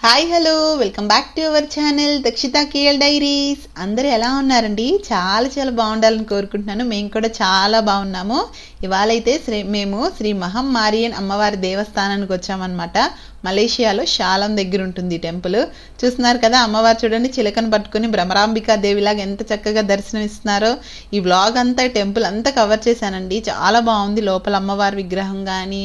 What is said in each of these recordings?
Hi hello welcome back to our channel Dakshitha KL diaries. అందరూ ఎలా ఉన్నారండి? చాలా చాలా బాగుండాలని కోరుకుంటున్నాను. మేము కూడా చాలా బాగున్నాము. ఇవాళ అయితే మేము శ్రీ మహమ్మారియన్ అమ్మవారి దేవస్థానానికి వచ్చామన్నమాట. మలేషియాలో షాలం దగ్గర ఉంటుంది టెంపుల్. చూస్తున్నారు కదా, అమ్మవారు చూడండి చిలకను పట్టుకుని భ్రమరాంబికా దేవిలాగా ఎంత చక్కగా దర్శనం ఇస్తున్నారో. ఈ వ్లాగ్ అంతా టెంపుల్ అంతా కవర్ చేశానండి. చాలా బాగుంది. లోపల అమ్మవారి విగ్రహం కానీ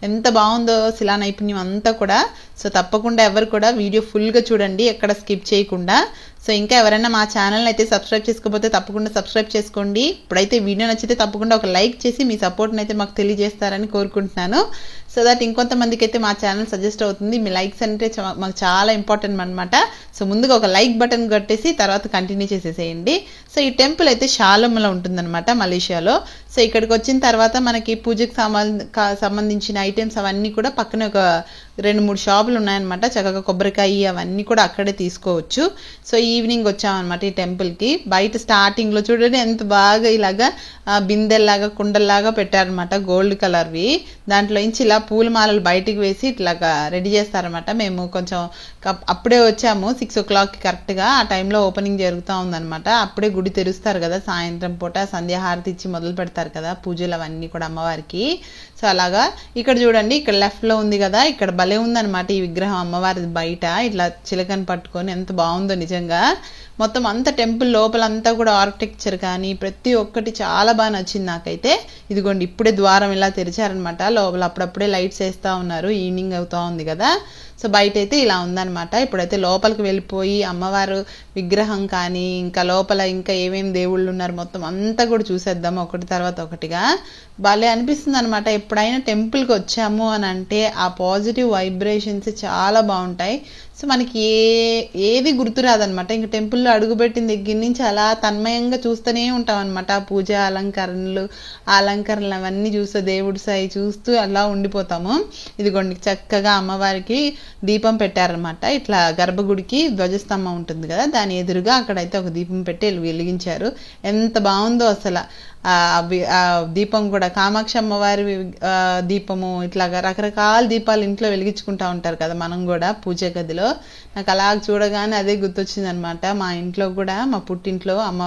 ఎంత బాగుందో, శిలా నైపుణ్యం అంతా కూడా. సో తప్పకుండా ఎవరు కూడా వీడియో ఫుల్గా చూడండి, ఎక్కడ స్కిప్ చేయకుండా. సో ఇంకా ఎవరైనా మా ఛానల్ని అయితే సబ్స్క్రైబ్ చేసుకోకపోతే తప్పకుండా సబ్స్క్రైబ్ చేసుకోండి. ఇప్పుడైతే వీడియో నచ్చితే తప్పకుండా ఒక లైక్ చేసి మీ సపోర్ట్ని అయితే మాకు తెలియజేస్తారని కోరుకుంటున్నాను. సో దట్ ఇంకొంతమందికి అయితే మా ఛానల్ సజెస్ట్ అవుతుంది. మీ లైక్స్ అంటే మాకు చాలా ఇంపార్టెంట్ అనమాట. సో ముందుగా ఒక లైక్ బటన్ కొట్టేసి తర్వాత కంటిన్యూ చేసేసేయండి. సో ఈ టెంపుల్ అయితే షాలంలో ఉంటుందన్నమాట, మలేషియాలో. సో ఇక్కడికి వచ్చిన తర్వాత మనకి పూజకు సంబంధించిన ఐటమ్స్ అవన్నీ కూడా పక్కనే ఒక 2-3 షాపులు ఉన్నాయన్నమాట. చక్కగా కొబ్బరికాయ అవన్నీ కూడా అక్కడే తీసుకోవచ్చు. సో ఈవినింగ్ వచ్చామన్నమాట ఈ టెంపుల్కి. బయట స్టార్టింగ్లో చూడండి ఎంత బాగా ఇలాగా బిందెల్లాగా కుండల్లాగా పెట్టారనమాట, గోల్డ్ కలర్వి. దాంట్లో నుంచి ఇలా పూలమాలలు బయటికి వేసి ఇట్లాగా రెడీ చేస్తారనమాట. మేము కొంచెం అప్పుడే వచ్చాము 6 o'clock కరెక్ట్గా. ఆ టైంలో ఓపెనింగ్ జరుగుతూ ఉందనమాట. అప్పుడే గుడి తెరుస్తారు కదా, సాయంత్రం పూట సంధ్యాహారతి ఇచ్చి మొదలు పెడతారు కదా పూజలు అవన్నీ కూడా అమ్మవారికి. సో అలాగా ఇక్కడ చూడండి, ఇక్కడ లెఫ్ట్లో ఉంది కదా, ఇక్కడ భలే ఉందనమాట ఈ విగ్రహం అమ్మవారి బయట ఇట్లా చిలకని పట్టుకొని. ఎంత బాగుందో నిజంగా. మొత్తం అంతా టెంపుల్ లోపలంతా కూడా ఆర్కిటెక్చర్ కానీ ప్రతి ఒక్కటి చాలా బాగా నచ్చింది నాకైతే. ఇదిగోండి ఇప్పుడే ద్వారం ఇలా తెరిచారనమాట. లోపల అప్పుడప్పుడే లైట్స్ వేస్తూ ఉన్నారు, ఈవినింగ్ అవుతూ ఉంది కదా. సో బయట అయితే ఇలా ఉందన్నమాట. ఇప్పుడైతే లోపలికి వెళ్ళిపోయి అమ్మవారు విగ్రహం కానీ ఇంకా లోపల ఇంకా ఏమేమి దేవుళ్ళు ఉన్నారు మొత్తం అంతా కూడా చూసేద్దాం ఒకటి తర్వాత ఒకటిగా. భలే అనిపిస్తుంది అనమాట. ఎప్పుడైనా టెంపుల్కి వచ్చాము అని అంటే ఆ పాజిటివ్ వైబ్రేషన్స్ చాలా బాగుంటాయి. సో మనకి ఏది గుర్తురాదనమాట. ఇంకా టెంపుల్లో అడుగుపెట్టిన దగ్గర నుంచి అలా తన్మయంగా చూస్తూనే ఉంటాం అనమాట. ఆ పూజ అలంకరణలు అవన్నీ చూస్తూ దేవుడి సాయి చూస్తూ అలా ఉండిపోతాము. ఇదిగోండి చక్కగా అమ్మవారికి దీపం పెట్టారనమాట. ఇట్లా గర్భగుడికి ధ్వజస్తంభం ఉంటుంది కదా, దాని ఎదురుగా అక్కడైతే ఒక దీపం పెట్టి వెలిగించారు. ఎంత బాగుందో అసలు. ఆ దీపం కూడా కామాక్షి అమ్మవారి దీపము, ఇట్లాగా రకరకాల దీపాలు ఇంట్లో వెలిగించుకుంటా ఉంటారు కదా మనం కూడా పూజ గదిలో. నాకు అలా చూడగానే అదే గుర్తొచ్చింది అనమాట. మా ఇంట్లో కూడా, మా పుట్టింట్లో అమ్మ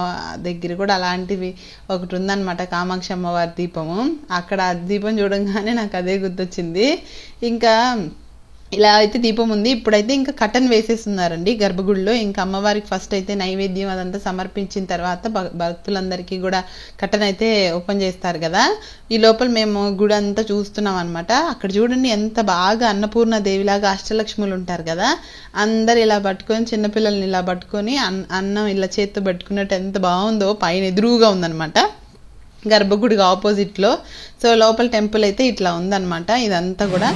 దగ్గర కూడా అలాంటివి ఒకటి ఉందన్నమాట, కామాక్షి అమ్మవారి దీపము. అక్కడ ఆ దీపం చూడగానే నాకు అదే గుర్తొచ్చింది. ఇంకా ఇలా అయితే దీపం ఉంది. ఇప్పుడైతే ఇంకా కటన్ వేసేస్తున్నారండి గర్భగుడిలో. ఇంకా అమ్మవారికి ఫస్ట్ అయితే నైవేద్యం అదంతా సమర్పించిన తర్వాత భక్తులందరికీ కూడా కటన్ అయితే ఓపెన్ చేస్తారు కదా. ఈ లోపల మేము గుడి అంతా చూస్తున్నాం అనమాట. అక్కడ చూడండి ఎంత బాగా అన్నపూర్ణ దేవిలాగా అష్టలక్ష్ములు ఉంటారు కదా, అందరు ఇలా పట్టుకొని, చిన్నపిల్లల్ని ఇలా పట్టుకొని అన్నం ఇలా చేత్తో పట్టుకున్నట్టు ఎంత బాగుందో. పైన ఎదురుగా ఉందనమాట గర్భగుడికి ఆపోజిట్లో. సో లోపల టెంపుల్ అయితే ఇట్లా ఉందన్నమాట. ఇదంతా కూడా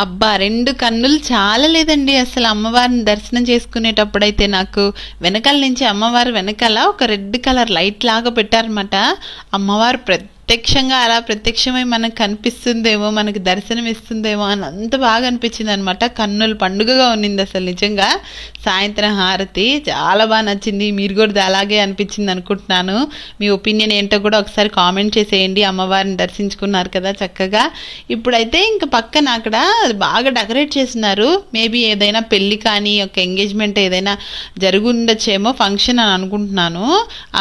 అబ్బా 2 కన్నులు చాలా లేదండి అసలు అమ్మవారిని దర్శనం చేసుకునేటప్పుడైతే నాకు వెనకాల నుంచి అమ్మవారు వెనకాల ఒక రెడ్ కలర్ లైట్ లాగా పెట్టారనమాట. అమ్మవారు ప్రత్యక్షంగా అలా ప్రత్యక్షమై మనకు కనిపిస్తుందేమో, మనకు దర్శనం ఇస్తుందేమో అని అంత బాగా అనిపించింది అనమాట. కన్నులు పండుగగా ఉన్నింది అసలు నిజంగా. సాయంత్రం హారతి చాలా బాగా నచ్చింది. మీరు కూడా అలాగే అనిపించింది అనుకుంటున్నాను. మీ ఒపీనియన్ ఏంటో కూడా ఒకసారి కామెంట్ చేసేయండి. అమ్మవారిని దర్శించుకున్నారు కదా చక్కగా. ఇప్పుడైతే ఇంకా పక్కన అక్కడ బాగా డెకరేట్ చేస్తున్నారు. మేబీ ఏదైనా పెళ్లి కానీ ఒక ఎంగేజ్మెంట్ ఏదైనా జరుగుండొచ్చేమో, ఫంక్షన్ అని అనుకుంటున్నాను.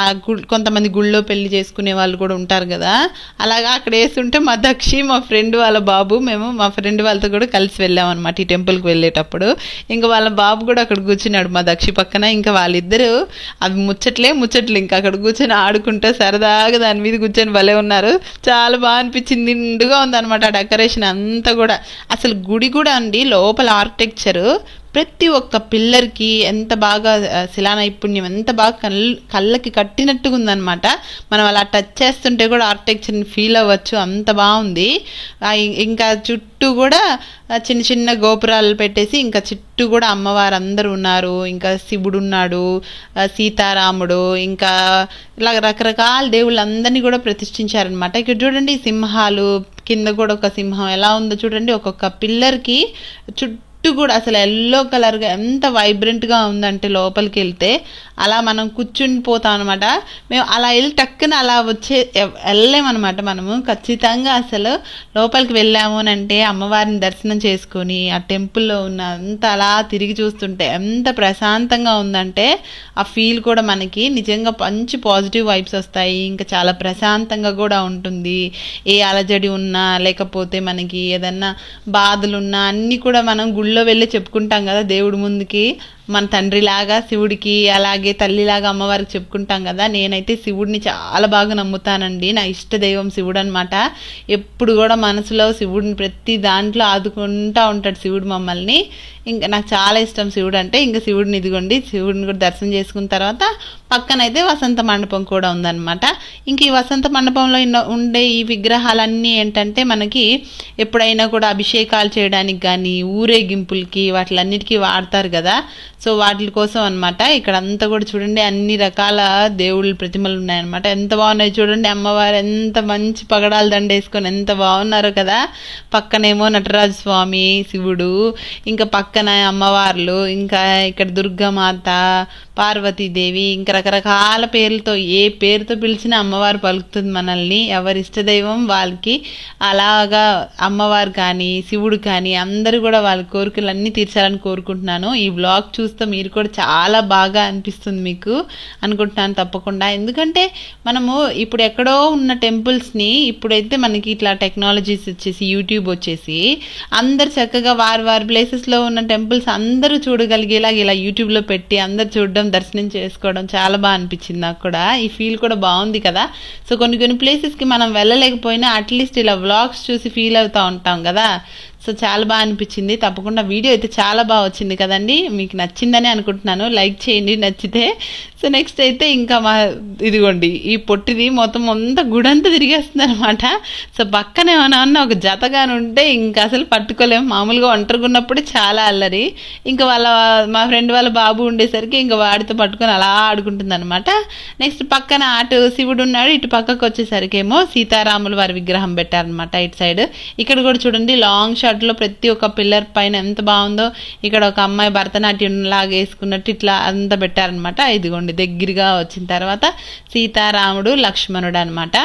ఆ కొంతమంది గుళ్ళో పెళ్లి చేసుకునే వాళ్ళు కూడా ఉంటారు కదా, అలాగా అక్కడ వేస్తుంటే మా దక్షి మా ఫ్రెండ్ వాళ్ళ బాబు, మేము మా ఫ్రెండ్ వాళ్ళతో కూడా కలిసి వెళ్ళాం అనమాట ఈ టెంపుల్కి వెళ్ళేటప్పుడు. ఇంకా వాళ్ళ బాబు కూడా అక్కడ కూర్చున్నాడు మా దక్షి పక్కన. ఇంకా వాళ్ళిద్దరూ అవి ముచ్చట్లే ఇంకా అక్కడ కూర్చొని ఆడుకుంటూ సరదాగా దాని మీద కూర్చొని భలే ఉన్నారు. చాలా బాగా అనిపించింది. నిండుగా ఉందన్నమాట ఆ డెకరేషన్ అంతా కూడా. అసలు గుడి కూడా అండి లోపల ఆర్కిటెక్చర్ ప్రతి ఒక్క పిల్లర్కి ఎంత బాగా శిలా నైపుణ్యం ఎంత బాగా కళ్ళకి కట్టినట్టుగా ఉందన్నమాట. మనం అలా టచ్ చేస్తుంటే కూడా ఆర్కిటెక్చర్ని ఫీల్ అవ్వచ్చు, అంత బాగుంది. ఇంకా చుట్టూ కూడా చిన్న చిన్న గోపురాలు పెట్టేసి ఇంకా చుట్టూ కూడా అమ్మవారు అందరూ ఉన్నారు. ఇంకా శివుడు ఉన్నాడు, సీతారాముడు, ఇంకా ఇలా రకరకాల దేవుళ్ళందరినీ కూడా ప్రతిష్ఠించారనమాట. ఇక్కడ చూడండి సింహాలు, కింద కూడా ఒక సింహం ఎలా ఉందో చూడండి. ఒక్కొక్క పిల్లర్కి చుట్టూ కూడా అసలు ఎల్లో కలర్గా ఎంత వైబ్రెంట్గా ఉందంటే లోపలికి వెళ్తే అలా మనం కూర్చుని పోతాం అనమాట. మేము అలా వెళ్ళి టక్కున అలా వెళ్ళలేమన్నమాట. మనము ఖచ్చితంగా అసలు లోపలికి వెళ్ళాము అని అంటే అమ్మవారిని దర్శనం చేసుకొని ఆ టెంపుల్లో ఉన్న అంత అలా తిరిగి చూస్తుంటే ఎంత ప్రశాంతంగా ఉందంటే ఆ ఫీల్ కూడా మనకి నిజంగా మంచి పాజిటివ్ వైబ్స్ వస్తాయి. ఇంకా చాలా ప్రశాంతంగా కూడా ఉంటుంది. ఏ అలజడి ఉన్నా లేకపోతే మనకి ఏదన్నా బాధలున్నా అన్నీ కూడా మనం గుళ్ళో వెళ్ళి చెప్పుకుంటాం కదా దేవుడి ముందుకి. మన తండ్రిలాగా శివుడికి, అలాగే తల్లిలాగా అమ్మవారికి చెప్పుకుంటాం కదా. నేనైతే శివుడిని చాలా బాగా నమ్ముతానండి. నా ఇష్ట దైవం శివుడు అనమాట. ఎప్పుడు కూడా మనసులో శివుడిని ప్రతి దాంట్లో ఆదుకుంటూ ఉంటాడు శివుడు మమ్మల్ని. ఇంకా నాకు చాలా ఇష్టం శివుడు అంటే. ఇంకా శివుడిని ఇదిగోండి, శివుడిని కూడా దర్శనం చేసుకున్న తర్వాత పక్కనైతే వసంత మండపం కూడా ఉందన్నమాట. ఇంక ఈ వసంత మండపంలో ఉండే ఈ విగ్రహాలన్నీ ఏంటంటే మనకి ఎప్పుడైనా కూడా అభిషేకాలు చేయడానికి కానీ ఊరేగింపులకి వాటిలన్నిటికీ వాడతారు కదా. సో వాటి కోసం అనమాట. ఇక్కడ అంతా కూడా చూడండి అన్ని రకాల దేవుళ్ళ ప్రతిమలు ఉన్నాయన్నమాట. ఎంత బాగున్నాయి చూడండి. అమ్మవారు ఎంత మంచి పగడాల దండ వేసుకొని ఎంత బాగున్నారో కదా. పక్కనేమో నటరాజ స్వామి, శివుడు, ఇంకా పక్కన అమ్మవార్లు, ఇంకా ఇక్కడ దుర్గామాత, పార్వతీదేవి, ఇంకా రకరకాల పేర్లతో ఏ పేరుతో పిలిచినా అమ్మవారు పలుకుతుంది మనల్ని. ఎవరి ఇష్టదైవం వాళ్ళకి అలాగా అమ్మవారు కానీ శివుడు కానీ అందరూ కూడా వాళ్ళ కోరికలన్నీ తీర్చాలని కోరుకుంటున్నాను. ఈ వ్లాగ్ చూస్తే మీరు కూడా చాలా బాగా అనిపిస్తుంది మీకు అనుకుంటున్నాను తప్పకుండా. ఎందుకంటే మనము ఇప్పుడు ఎక్కడో ఉన్న టెంపుల్స్ని ఇప్పుడైతే మనకి ఇట్లా టెక్నాలజీస్ వచ్చేసి యూట్యూబ్ వచ్చేసి అందరు చక్కగా వారి ప్లేసెస్లో ఉన్న టెంపుల్స్ అందరూ చూడగలిగేలాగా ఇలా యూట్యూబ్లో పెట్టి అందరు చూడడం, దర్శనం చేసుకోవడం చాలా బాగా అనిపించింది నాకు కూడా. ఈ ఫీల్ కూడా బాగుంది కదా. సో కొన్ని ప్లేసెస్కి మనం వెళ్ళలేకపోయినా అట్లీస్ట్ ఇలా వ్లాగ్స్ చూసి ఫీల్ అవుతూ ఉంటాం కదా. సో చాలా బాగా అనిపించింది. తప్పకుండా వీడియో అయితే చాలా బాగా వచ్చింది కదండి. మీకు నచ్చిందని అనుకుంటున్నాను. లైక్ చేయండి నచ్చితే. సో నెక్స్ట్ అయితే ఇంకా ఇదిగోండి ఈ పొట్టిది మొత్తం అంతా గుడంతా తిరిగేస్తుంది అనమాట. సో పక్కన ఏమైనా ఒక జతగాని ఉంటే ఇంకా అసలు పట్టుకోలేము. మామూలుగా ఒంటరిగున్నప్పుడే చాలా అల్లరి. ఇంకా మా ఫ్రెండ్ వాళ్ళ బాబు ఉండేసరికి ఇంకా వాడితో పట్టుకొని అలా ఆడుకుంటుంది అనమాట. నెక్స్ట్ పక్కన అటు శివుడు ఉన్నాడు, ఇటు పక్కకు వచ్చేసరికి ఏమో సీతారాములు వారి విగ్రహం పెట్టారనమాట ఇటు సైడ్. ఇక్కడ కూడా చూడండి లాంగ్ షాట్లో ప్రతి ఒక్క పిల్లర్ పైన ఎంత బాగుందో. ఇక్కడ ఒక అమ్మాయి భరతనాట్యం లాగా వేసుకున్నట్టు ఇట్లా అంతా పెట్టారనమాట. ఇదిగోండి దగ్గరగా వచ్చిన తర్వాత సీతారాముడు, లక్ష్మణుడు అనమాట.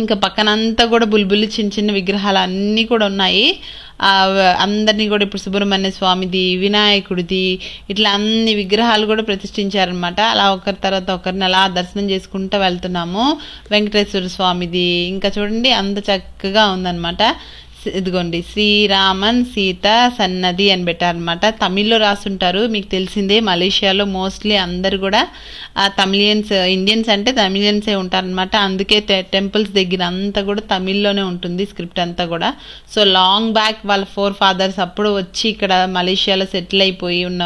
ఇంకా పక్కనంతా కూడా బుల్బుల్లి చిన్న చిన్న విగ్రహాలు అన్నీ కూడా ఉన్నాయి. అందరినీ కూడా ఇప్పుడు సుబ్రహ్మణ్య స్వామిది, వినాయకుడిది, ఇట్లా అన్ని విగ్రహాలు కూడా ప్రతిష్ఠించారనమాట. అలా ఒకరి తర్వాత ఒకరిని అలా దర్శనం చేసుకుంటూ వెళ్తున్నాము. వెంకటేశ్వర స్వామిది ఇంకా చూడండి అంత చక్కగా ఉందన్నమాట. ఇదిగోండి శ్రీరామన్ సీత సన్నది అని పెట్టారనమాట. తమిళ్లో రాస్తుంటారు, మీకు తెలిసిందే. మలేషియాలో మోస్ట్లీ అందరు కూడా తమిళియన్స్, ఇండియన్స్ అంటే తమిళియన్సే ఉంటారనమాట. అందుకే టెంపుల్స్ దగ్గర అంతా కూడా తమిళ్లోనే ఉంటుంది స్క్రిప్ట్ అంతా కూడా. సో లాంగ్ బ్యాక్ వాళ్ళ ఫోర్ ఫాదర్స్ అప్పుడు వచ్చి ఇక్కడ మలేషియాలో సెటిల్ అయిపోయి ఉన్న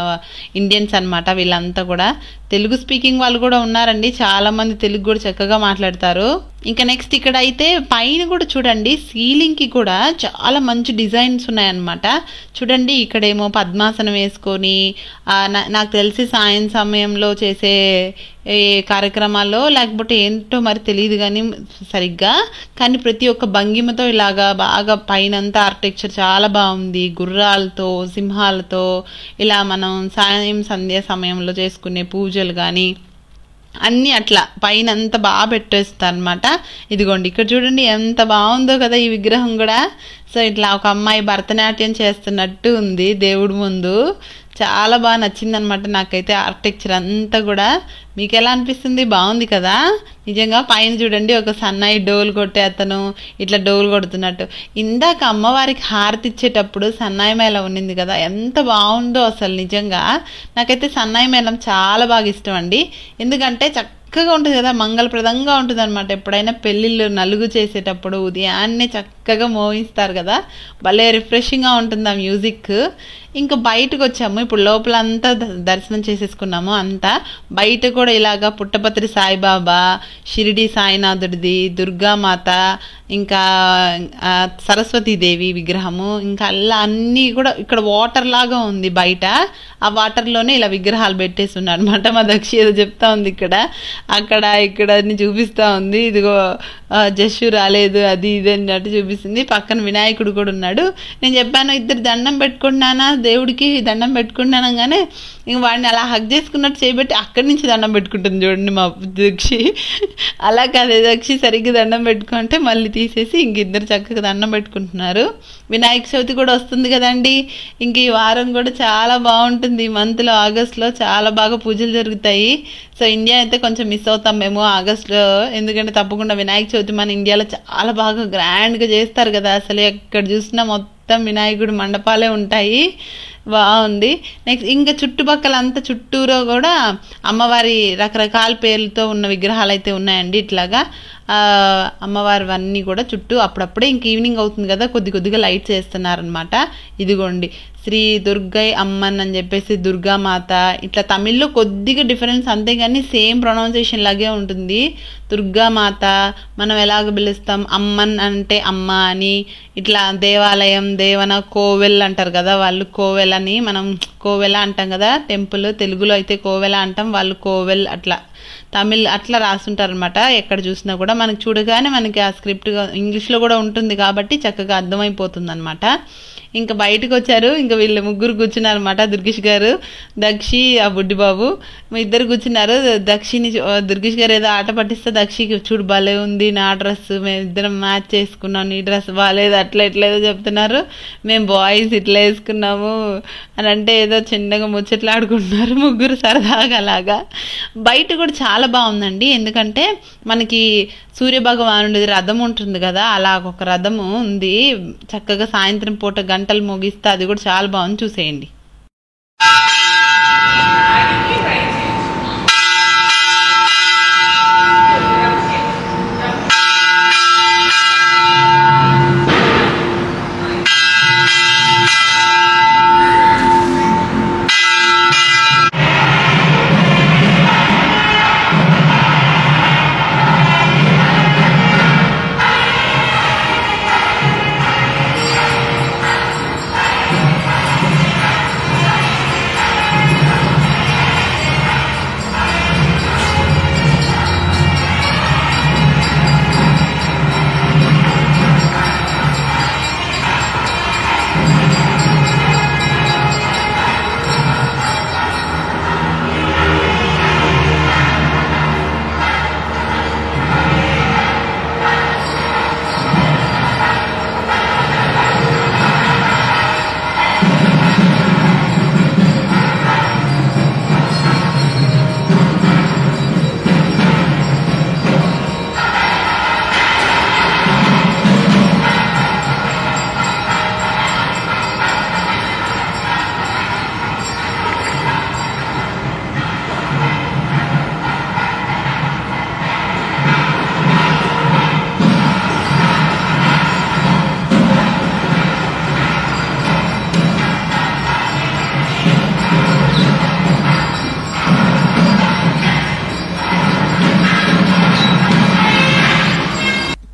ఇండియన్స్ అనమాట వీళ్ళంతా కూడా. తెలుగు స్పీకింగ్ వాళ్ళు కూడా ఉన్నారండి, చాలా మంది తెలుగు కూడా చక్కగా మాట్లాడతారు. ఇంకా నెక్స్ట్ ఇక్కడ అయితే పైన కూడా చూడండి, సీలింగ్ కి కూడా చాలా మంచి డిజైన్స్ ఉన్నాయన్నమాట. చూడండి ఇక్కడేమో పద్మాసనం వేసుకొని నాకు తెలిసి సాయం సమయంలో చేసే ఏ కార్యక్రమాల్లో లేకపోతే ఏంటో మరి తెలియదు కానీ సరిగ్గా, కానీ ప్రతి ఒక్క భంగిమతో ఇలాగా బాగా పైనంతా ఆర్కిటెక్చర్ చాలా బాగుంది. గుర్రాలతో, సింహాలతో ఇలా మనం సాయం సంధ్యా సమయంలో చేసుకునే పూజలు కానీ అన్నీ అట్లా పైన అంత బాగా పెట్టేస్తారు అనమాట. ఇదిగోండి ఇక్కడ చూడండి ఎంత బాగుందో కదా ఈ విగ్రహం కూడా. సో ఇట్లా ఒక అమ్మాయి భరతనాట్యం చేస్తున్నట్టు ఉంది దేవుడి ముందు. చాలా బాగా నచ్చింది అనమాట నాకైతే ఆర్కిటెక్చర్ అంతా కూడా. మీకు ఎలా అనిపిస్తుంది? బాగుంది కదా నిజంగా. పైన చూడండి ఒక సన్నాయి డోలు కొట్టే అతను ఇట్లా డోలు కొడుతున్నట్టు. ఇందాక అమ్మవారికి హారతి ఇచ్చేటప్పుడు సన్నాయి మేళం ఉన్నింది కదా, ఎంత బాగుందో అసలు నిజంగా. నాకైతే సన్నాయి మేళం చాలా బాగా ఇష్టం అండి, ఎందుకంటే చక్కగా ఉంటుంది కదా, మంగళప్రదంగా ఉంటుంది అనమాట. ఎప్పుడైనా పెళ్ళిళ్ళు నలుగు చేసేటప్పుడు ఉదయాన్నే చక్కగా మోగిస్తారు కదా, భలే రిఫ్రెషింగ్గా ఉంటుంది ఆ మ్యూజిక్. ఇంకా బయటకు వచ్చాము, ఇప్పుడు లోపల అంతా దర్శనం చేసేసుకున్నాము. అంతా బయట కూడా ఇలాగా పుట్టపత్రి సాయిబాబా, షిరిడి సాయినాథుడిది, దుర్గామాత, ఇంకా సరస్వతీదేవి విగ్రహము, ఇంకా అలా అన్నీ కూడా ఇక్కడ వాటర్ లాగా ఉంది బయట. ఆ వాటర్లోనే ఇలా విగ్రహాలు పెట్టేసి ఉన్నారు అనమాట. మా దక్షి ఏదో చెప్తా ఉంది ఇక్కడ అక్కడ ఇక్కడ అన్ని చూపిస్తా ఉంది. ఇదిగో జస్సు రాలేదు అది ఇది అన్నట్టు చూపిస్తుంది. పక్కన వినాయకుడు కూడా ఉన్నాడు. నేను చెప్పాను ఇద్దరు దండం పెట్టుకుంటున్నానా, దేవుడికి దండం పెట్టుకుంటున్నానగానే ఇంక వాడిని అలా హగ్ చేసుకున్నట్టు చేయబెట్టి అక్కడి నుంచి దండం పెట్టుకుంటుంది చూడండి మా దక్షి. అలా కాదే దక్షి సరిగ్గా దండం పెట్టుకుంటే మళ్ళీ తీసేసి ఇంక ఇద్దరు చక్కగా దండం పెట్టుకుంటున్నారు. వినాయక చవితి కూడా వస్తుంది కదండి, ఇంక ఈ వారం కూడా చాలా బాగుంటుంది. ఈ మంత్లో ఆగస్ట్లో చాలా బాగా పూజలు జరుగుతాయి. సో ఇండియా అయితే కొంచెం మిస్ అవుతాం మేము ఆగస్ట్లో, ఎందుకంటే తప్పకుండా వినాయక చవితి మన ఇండియాలో చాలా బాగా గ్రాండ్గా చేస్తారు కదా. అసలు ఎక్కడ చూసినా మొత్తం వినాయకుడి మండపాలే ఉంటాయి, బాగుంది. నెక్స్ట్ ఇంకా చుట్టుపక్కల అంతా చుట్టూరు కూడా అమ్మవారి రకరకాల పేర్లతో ఉన్న విగ్రహాలు అయితే ఉన్నాయండి. ఇట్లాగా అమ్మవారివన్నీ కూడా చుట్టూ అప్పుడప్పుడే ఇంక ఈవినింగ్ అవుతుంది కదా, కొద్దిగా లైట్స్ వేస్తున్నారనమాట. ఇదిగోండి శ్రీ దుర్గై అమ్మన్ అని చెప్పేసి దుర్గామాత, ఇట్లా తమిళ్లో కొద్దిగా డిఫరెన్స్ అంతేగాని సేమ్ ప్రొనౌన్సియేషన్ లాగే ఉంటుంది. దుర్గామాత మనం ఎలాగ పిలుస్తాం, అమ్మన్ అంటే అమ్మ అని, ఇట్లా దేవాలయం దేవన కోవెల్ అంటారు కదా, వాళ్ళు కోవెల్ అని, మనం కోవెల అంటాం కదా టెంపుల్, తెలుగులో అయితే కోవెల అంటాం, వాళ్ళు కోవెల్ అట్లా తమిళ్ అట్లా రాస్తుంటారు అనమాట. ఎక్కడ చూసినా కూడా మనకి చూడగానే మనకి ఆ స్క్రిప్ట్ ఇంగ్లీష్లో కూడా ఉంటుంది కాబట్టి చక్కగా అర్థమైపోతుంది అనమాట. ఇంకా బయటకు వచ్చారు, ఇంకా వీళ్ళు ముగ్గురు కూర్చున్నారు అనమాట. దుర్గేష్ గారు, దక్షి, ఆ బుడ్డి బాబు, మీ ఇద్దరు కూర్చున్నారు. దక్షిని దుర్గేష్ గారు ఏదో ఆట పట్టిస్తే దక్షికి చూడు భలే ఉంది నా డ్రెస్, మేము ఇద్దరం మ్యాచ్ చేసుకున్నాం, నీ డ్రెస్ బాగాలేదు అట్లా ఎట్లేదో చెప్తున్నారు. మేము బాయ్స్ ఇట్లా వేసుకున్నాము అని అంటే ఏదో చిన్నగా ముచ్చట్లాడుకుంటున్నారు ముగ్గురు సరదాగా అలాగా. బయట కూడా చాలా బాగుందండి, ఎందుకంటే మనకి సూర్యభగవానుడి రథం ఉంటుంది కదా, అలా ఒక రథము ఉంది. చక్కగా సాయంత్రం పూట గంటలు మోగిస్తే అది కూడా చాలా బాగుంది, చూసేయండి.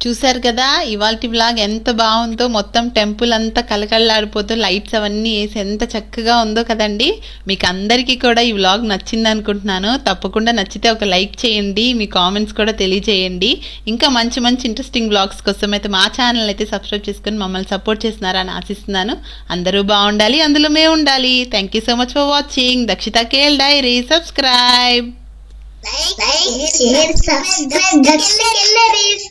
చూసారు కదా ఇవాల్టి వ్లాగ్ ఎంత బాగుందో, మొత్తం టెంపుల్ అంతా కలకల్లాడిపోతూ లైట్స్ అవన్నీ వేసి ఎంత చక్కగా ఉందో కదండి. మీకు అందరికీ కూడా ఈ వ్లాగ్ నచ్చింది అనుకుంటున్నాను. తప్పకుండా నచ్చితే ఒక లైక్ చేయండి, మీ కామెంట్స్ కూడా తెలియజేయండి. ఇంకా మంచి మంచి ఇంట్రెస్టింగ్ వ్లాగ్స్ కోసం అయితే మా ఛానల్ అయితే సబ్స్క్రైబ్ చేసుకుని మమ్మల్ని సపోర్ట్ చేస్తున్నారని ఆశిస్తున్నాను. అందరూ బాగుండాలి, అందులో మేము ఉండాలి. Thank you so much for watching Dakshita KL diary. Subscribe, like, share, subscribe.